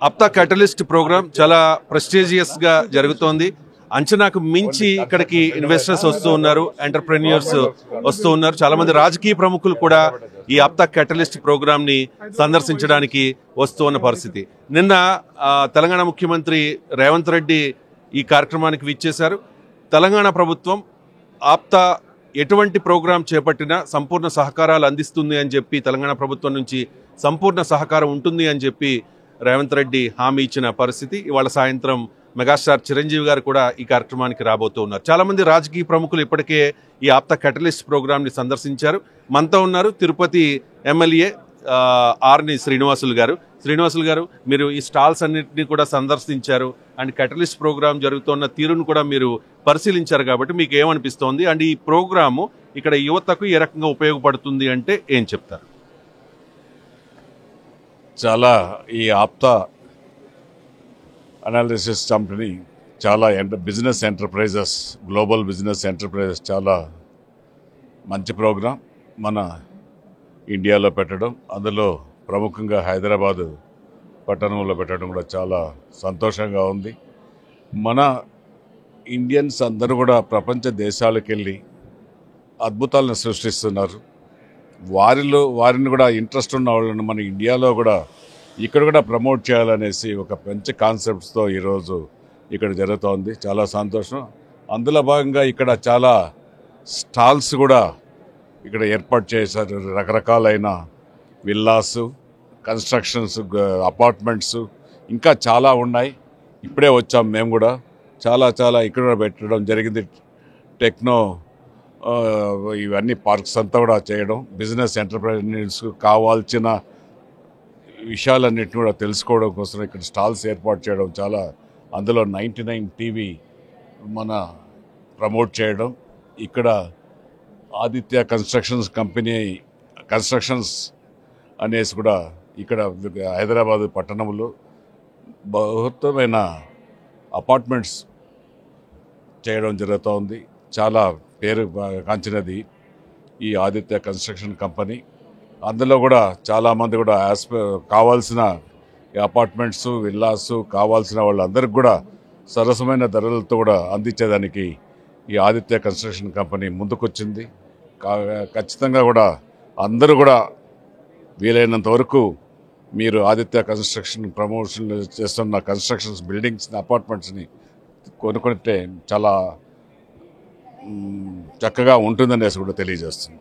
APTA catalyst programme చాలా prestigious గా జరుగుతోంది. అంచనాకు మించి ఇక్కడికి ఇన్వెస్టర్స్ వస్తూ ఉన్నారు, ఎంటర్ప్రెన్యూర్స్ వస్తూ ఉన్నారు. చాలా మంది రాజకీయ ప్రముఖులు కూడా ఈ ఆప్తా క్యాటలిస్ట్ ప్రోగ్రామ్ ని సందర్శించడానికి వస్తూ ఉన్న పరిస్థితి. నిన్న తెలంగాణ ముఖ్యమంత్రి రేవంత్ రెడ్డి ఈ కార్యక్రమానికి విచ్చేశారు. తెలంగాణ ప్రభుత్వం ఆప్తా ఎటువంటి ప్రోగ్రాం చేపట్టినా సంపూర్ణ సహకారాలు అందిస్తుంది అని చెప్పి, తెలంగాణ ప్రభుత్వం నుంచి సంపూర్ణ సహకారం ఉంటుంది అని చెప్పి రేవంత్ రెడ్డి హామీ ఇచ్చిన పరిస్థితి. ఇవాళ సాయంత్రం మెగాస్టార్ చిరంజీవి గారు కూడా ఈ కార్యక్రమానికి రాబోతూ ఉన్నారు. చాలా మంది రాజకీయ ప్రముఖులు ఇప్పటికే ఈ ఆప్తా క్యాటలిస్ట్ ప్రోగ్రామ్ ని సందర్శించారు. మనతో ఉన్నారు తిరుపతి ఎమ్మెల్యే ఆర్ని శ్రీనివాసులు గారు. శ్రీనివాసులు గారు, మీరు ఈ స్టాల్స్ అన్నింటినీ కూడా సందర్శించారు అండ్ క్యాటలిస్ట్ ప్రోగ్రామ్ జరుగుతున్న తీరును కూడా మీరు పరిశీలించారు కాబట్టి మీకు ఏమనిపిస్తోంది? అండ్ ఈ ప్రోగ్రాము ఇక్కడ యువతకు ఏ రకంగా ఉపయోగపడుతుంది అంటే ఏం చెప్తారు? చాలా ఈ ఆప్తా అనాలిసిస్ కంపెనీ చాలా business enterprises, global business enterprises చాలా మంచి ప్రోగ్రాం మన ఇండియాలో పెట్టడం, అందులో ప్రముఖంగా హైదరాబాదు పట్టణంలో పెట్టడం కూడా చాలా సంతోషంగా ఉంది. మన ఇండియన్స్ అందరూ కూడా ప్రపంచ దేశాలకు వెళ్ళి అద్భుతాలను సృష్టిస్తున్నారు. వారిని కూడా ఇంట్రెస్ట్ ఉన్న వాళ్ళని మన ఇండియాలో కూడా ఇక్కడ కూడా ప్రమోట్ చేయాలనేసి ఒక మంచి కాన్సెప్ట్స్తో ఈరోజు ఇక్కడ జరుగుతోంది. చాలా సంతోషం. అందులో భాగంగా ఇక్కడ చాలా స్టాల్స్ కూడా ఇక్కడ ఏర్పాటు చేశారు. రకరకాలైన విల్లాస్, కన్స్ట్రక్షన్స్, అపార్ట్మెంట్స్ ఇంకా చాలా ఉన్నాయి. ఇప్పుడే వచ్చాం మేము కూడా. చాలా ఇక్కడ పెట్టడం జరిగింది. టెక్నో ఇవన్నీ పార్క్స్ అంతా కూడా చేయడం, బిజినెస్ ఎంటర్ప్రైనర్స్కు కావాల్సిన విషయాలన్నింటినీ కూడా తెలుసుకోవడం కోసం ఇక్కడ స్టాల్స్ ఏర్పాటు చేయడం చాలా. అందులో 99 టీవీ మన ప్రమోట్ చేయడం, ఇక్కడ ఆదిత్య కన్స్ట్రక్షన్స్ కంపెనీ కన్స్ట్రక్షన్స్ అనేసి కూడా ఇక్కడ హైదరాబాద్ పట్టణంలో బృహత్తమైన అపార్ట్మెంట్స్ చేయడం జరుగుతోంది. చాలా పేరు కాంచినది ఈ ఆదిత్య కన్స్ట్రక్షన్ కంపెనీ. అందులో కూడా చాలామంది కూడా కావాల్సిన అపార్ట్మెంట్స్, విల్లాస్ కావాల్సిన వాళ్ళందరికీ కూడా సరసమైన ధరలతో కూడా అందించేదానికి ఈ ఆదిత్య కన్స్ట్రక్షన్ కంపెనీ ముందుకొచ్చింది. ఖచ్చితంగా కూడా అందరూ కూడా వీలైనంత వరకు మీరు ఆదిత్య కన్స్ట్రక్షన్ ప్రమోషన్ చేస్తున్న కన్స్ట్రక్షన్స్, బిల్డింగ్స్, అపార్ట్మెంట్స్ని కొనుక్కుంటే చాలా చక్కగా ఉంటుందనేసి కూడా తెలియజేస్తుంది.